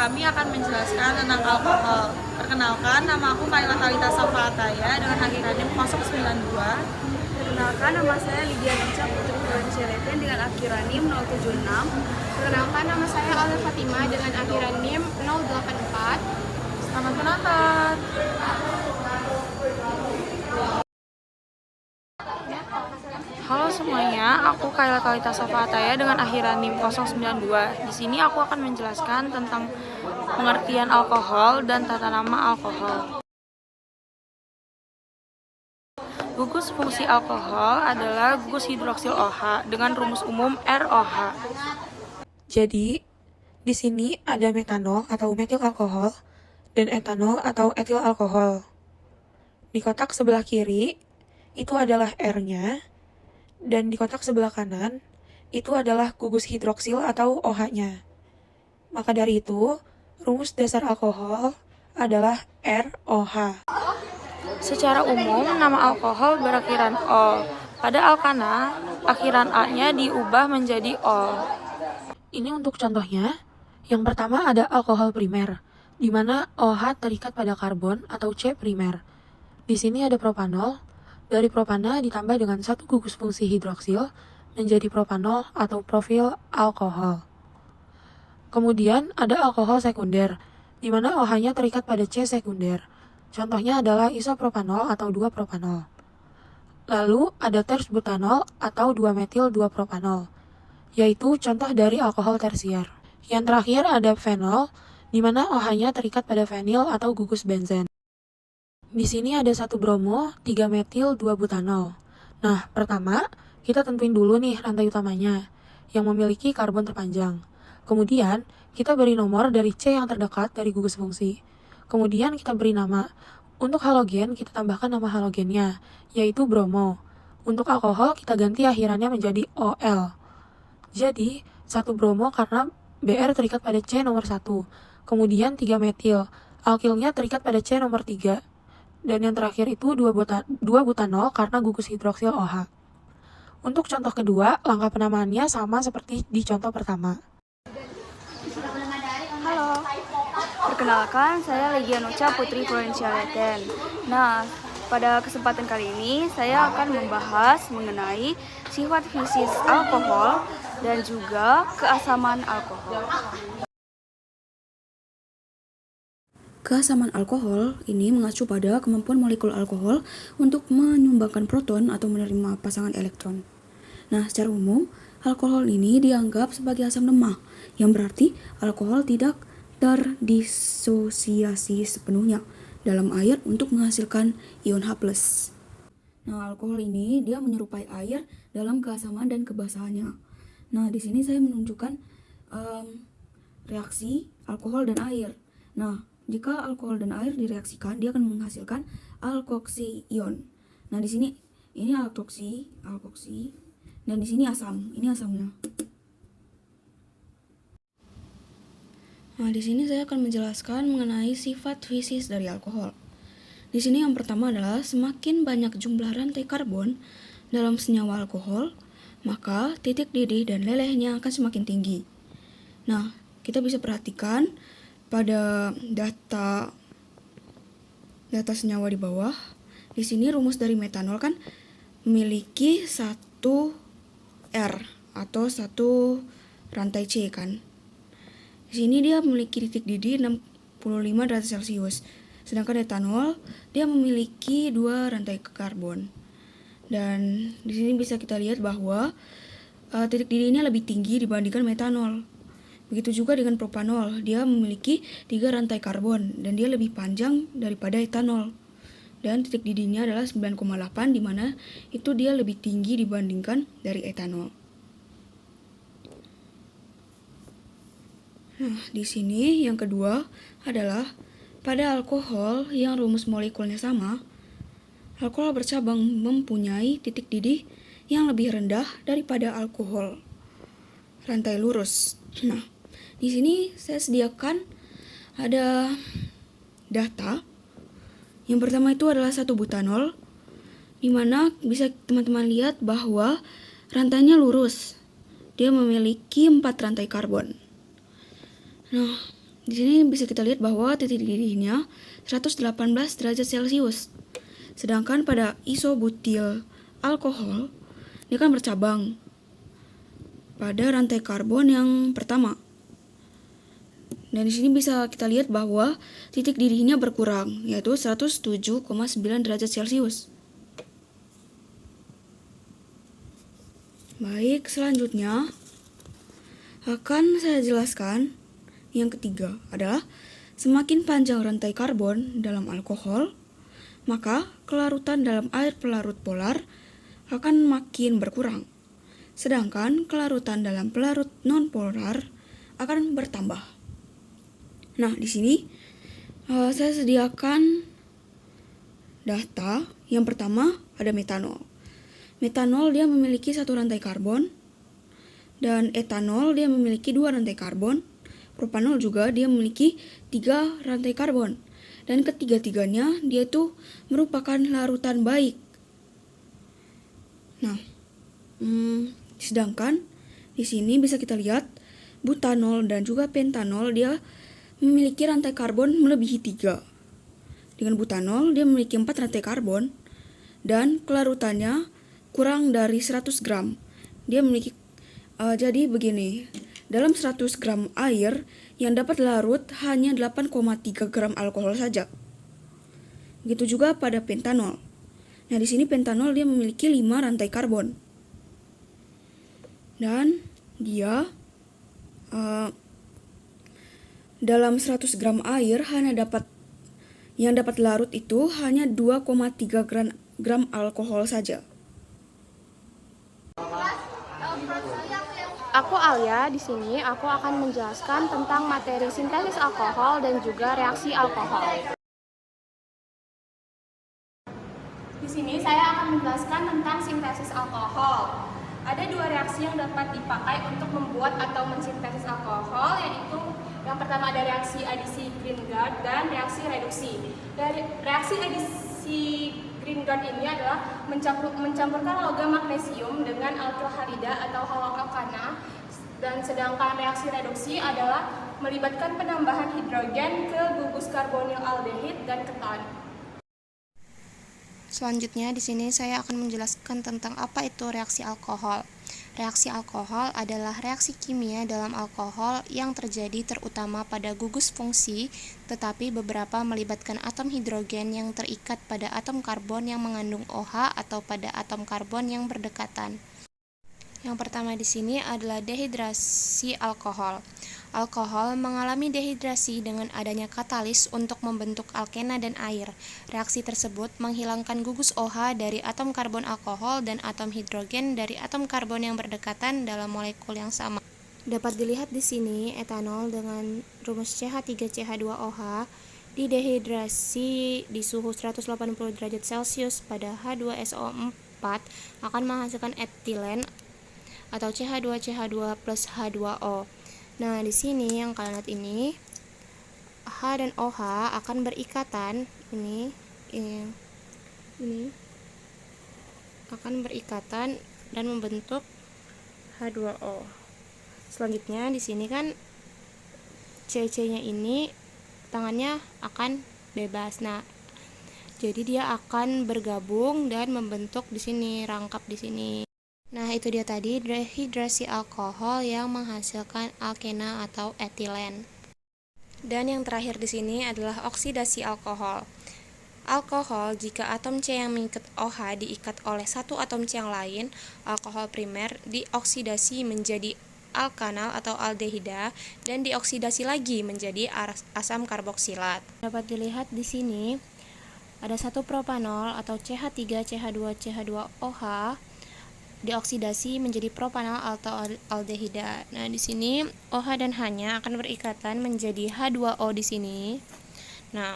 kami akan menjelaskan tentang alkohol. Perkenalkan, nama aku Kayla Talita Safataya dengan akhiran NIM 092. Perkenalkan, nama saya Lydia Nurca Putri Florencialeten dengan akhiran NIM 076. Perkenalkan, nama saya Alda Fatima dengan akhiran NIM 084. Selamat menonton! Halo semuanya, aku Kayla Talita Safataya dengan akhiran NIM 092. Di sini aku akan menjelaskan tentang pengertian alkohol dan tata nama alkohol. Gugus fungsi alkohol adalah gugus hidroksil OH dengan rumus umum ROH. Jadi, di sini ada metanol atau metil alkohol dan etanol atau etil alkohol. Di kotak sebelah kiri, itu adalah R-nya, dan di kotak sebelah kanan, itu adalah gugus hidroksil atau OH-nya. Maka dari itu, rumus dasar alkohol adalah ROH. Secara umum, nama alkohol berakhiran O. Pada alkana, akhiran A-nya diubah menjadi O. Ini untuk contohnya. Yang pertama ada alkohol primer, di mana OH terikat pada karbon atau C primer. Di sini ada propanol. Dari propana ditambah dengan satu gugus fungsi hidroksil menjadi propanol atau profil alkohol. Kemudian ada alkohol sekunder, di mana OH-nya terikat pada C sekunder. Contohnya adalah isopropanol atau 2-propanol. Lalu ada ters-butanol atau 2-metil-2-propanol, yaitu contoh dari alkohol tersier. Yang terakhir ada fenol, di mana OH-nya terikat pada fenil atau gugus benzen. Di sini ada 1 bromo, 3 metil, 2 butanol. Nah, pertama, kita tentuin dulu nih rantai utamanya, yang memiliki karbon terpanjang. Kemudian, kita beri nomor dari C yang terdekat dari gugus fungsi. Kemudian kita beri nama. Untuk halogen, kita tambahkan nama halogennya, yaitu bromo. Untuk alkohol, kita ganti akhirannya menjadi OL. Jadi, 1 bromo karena Br terikat pada C nomor 1. Kemudian 3 metil, alkilnya terikat pada C nomor 3. Dan yang terakhir itu 2 butanol karena gugus hidroksil OH. Untuk contoh kedua, langkah penamaannya sama seperti di contoh pertama. Halo, perkenalkan saya Lydia Nurca Putri Florencialeten. Nah, pada kesempatan kali ini saya akan membahas mengenai sifat fisis alkohol dan juga keasaman alkohol. Keasaman alkohol ini mengacu pada kemampuan molekul alkohol untuk menyumbangkan proton atau menerima pasangan elektron. Nah, secara umum, alkohol ini dianggap sebagai asam lemah, yang berarti alkohol tidak terdisosiasi sepenuhnya dalam air untuk menghasilkan ion H+. Nah, alkohol ini dia menyerupai air dalam keasaman dan kebasahannya. Nah, di sini saya menunjukkan reaksi alkohol dan air. Nah, jika alkohol dan air direaksikan, dia akan menghasilkan alkoksi ion. Nah, di sini ini alkoksi, dan di sini asam. Ini asamnya. Nah, di sini saya akan menjelaskan mengenai sifat fisis dari alkohol. Di sini yang pertama adalah semakin banyak jumlah rantai karbon dalam senyawa alkohol, maka titik didih dan lelehnya akan semakin tinggi. Nah, kita bisa perhatikan pada data senyawa di bawah. Di sini rumus dari metanol kan memiliki 1 R atau 1 rantai C kan. Di sini dia memiliki titik didih 65 derajat Celcius. Sedangkan etanol dia memiliki 2 rantai karbon. Dan di sini bisa kita lihat bahwa titik didihnya lebih tinggi dibandingkan metanol. Begitu juga dengan propanol, dia memiliki 3 rantai karbon dan dia lebih panjang daripada etanol. Dan titik didihnya adalah 9,8, di mana itu dia lebih tinggi dibandingkan dari etanol. Nah, di sini yang kedua adalah pada alkohol yang rumus molekulnya sama, alkohol bercabang mempunyai titik didih yang lebih rendah daripada alkohol rantai lurus. Nah, di sini saya sediakan ada data. Yang pertama itu adalah 1 butanol, di mana bisa teman-teman lihat bahwa rantainya lurus. Dia memiliki 4 rantai karbon. Nah, Di sini bisa kita lihat bahwa titik didihnya 118 derajat Celcius. Sedangkan pada isobutil alkohol, dia kan bercabang pada rantai karbon yang pertama. Dan di sini bisa kita lihat bahwa titik didihnya berkurang, yaitu 107,9 derajat Celcius. Baik, selanjutnya akan saya jelaskan yang ketiga adalah semakin panjang rantai karbon dalam alkohol, maka kelarutan dalam air pelarut polar akan makin berkurang. Sedangkan kelarutan dalam pelarut non-polar akan bertambah. Nah, di sini saya sediakan data. Yang pertama ada metanol. Metanol dia memiliki satu rantai karbon, dan etanol dia memiliki dua rantai karbon. Propanol juga dia memiliki 3 rantai karbon, dan ketiga-tiganya dia itu merupakan larutan baik. Nah, sedangkan di sini bisa kita lihat butanol dan juga pentanol dia memiliki rantai karbon melebihi 3. Dengan butanol dia memiliki 4 rantai karbon dan kelarutannya kurang dari 100 gram. Dia memiliki jadi begini, dalam 100 gram air yang dapat larut hanya 8,3 gram alkohol saja. Begitu juga pada pentanol. Nah, di sini pentanol dia memiliki 5 rantai karbon. Dan dia dalam 100 gram air yang dapat larut itu hanya 2,3 gram alkohol saja. Aku Alia, di sini aku akan menjelaskan tentang materi sintesis alkohol dan juga reaksi alkohol. Di sini saya akan menjelaskan tentang sintesis alkohol. Ada 2 reaksi yang dapat dipakai untuk membuat atau mensintesis alkohol, yaitu yang pertama ada reaksi adisi Greengard dan reaksi reduksi. Dari reaksi adisi Greengard ini adalah mencampurkan logam magnesium dengan alkyl halida atau haloalkana, dan sedangkan reaksi reduksi adalah melibatkan penambahan hidrogen ke gugus karbonil aldehid dan ketan. Selanjutnya di sini saya akan menjelaskan tentang apa itu reaksi alkohol. Reaksi alkohol adalah reaksi kimia dalam alkohol yang terjadi terutama pada gugus fungsi, tetapi beberapa melibatkan atom hidrogen yang terikat pada atom karbon yang mengandung OH atau pada atom karbon yang berdekatan. Yang pertama di sini adalah dehidrasi alkohol. Alkohol mengalami dehidrasi dengan adanya katalis untuk membentuk alkena dan air. Reaksi tersebut menghilangkan gugus OH dari atom karbon alkohol dan atom hidrogen dari atom karbon yang berdekatan dalam molekul yang sama. Dapat dilihat di sini etanol dengan rumus CH3CH2OH didehidrasi di suhu 180 derajat Celcius pada H2SO4 akan menghasilkan etilen atau CH2CH2 plus H2O. Nah, di sini yang kalian lihat ini H dan OH akan berikatan, ini akan berikatan dan membentuk H2O. Selanjutnya di sini kan CC-nya ini tangannya akan bebas. Nah, jadi dia akan bergabung dan membentuk di sini, rangkap di sini. Nah, itu dia tadi dehidrasi alkohol yang menghasilkan alkena atau etilen. Dan yang terakhir di sini adalah oksidasi alkohol. Alkohol, jika atom C yang mengikat OH diikat oleh satu atom C yang lain, alkohol primer dioksidasi menjadi alkanal atau aldehida dan dioksidasi lagi menjadi asam karboksilat. Dapat dilihat di sini ada satu propanol atau CH3CH2CH2OH dioksidasi menjadi propanal atau aldehida. Nah, di sini OH dan H-nya akan berikatan menjadi H2O di sini. Nah,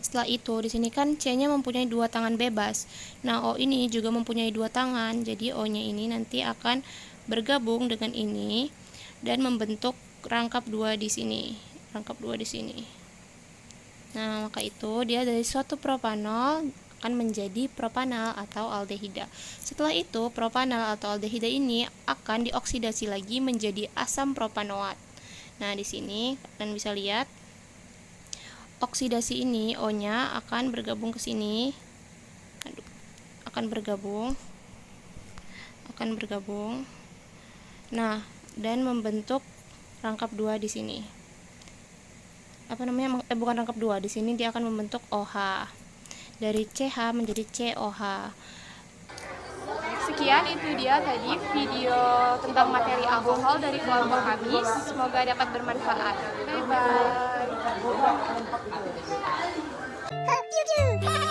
setelah itu di sini kan C-nya mempunyai 2 tangan bebas. Nah, O ini juga mempunyai 2 tangan. Jadi O-nya ini nanti akan bergabung dengan ini dan membentuk rangkap 2 di sini. Nah, maka itu dia dari suatu propanol akan menjadi propanal atau aldehida. Setelah itu, propanal atau aldehida ini akan dioksidasi lagi menjadi asam propanoat. Nah, di sini kalian bisa lihat oksidasi ini O-nya akan bergabung ke sini. Akan bergabung. Nah, dan membentuk rangkap 2 di sini. Bukan rangkap 2, di sini dia akan membentuk OH. Dari CH menjadi COH. Sekian itu dia tadi video tentang materi alkohol dari kelompok kami. Semoga dapat bermanfaat. Bye bye.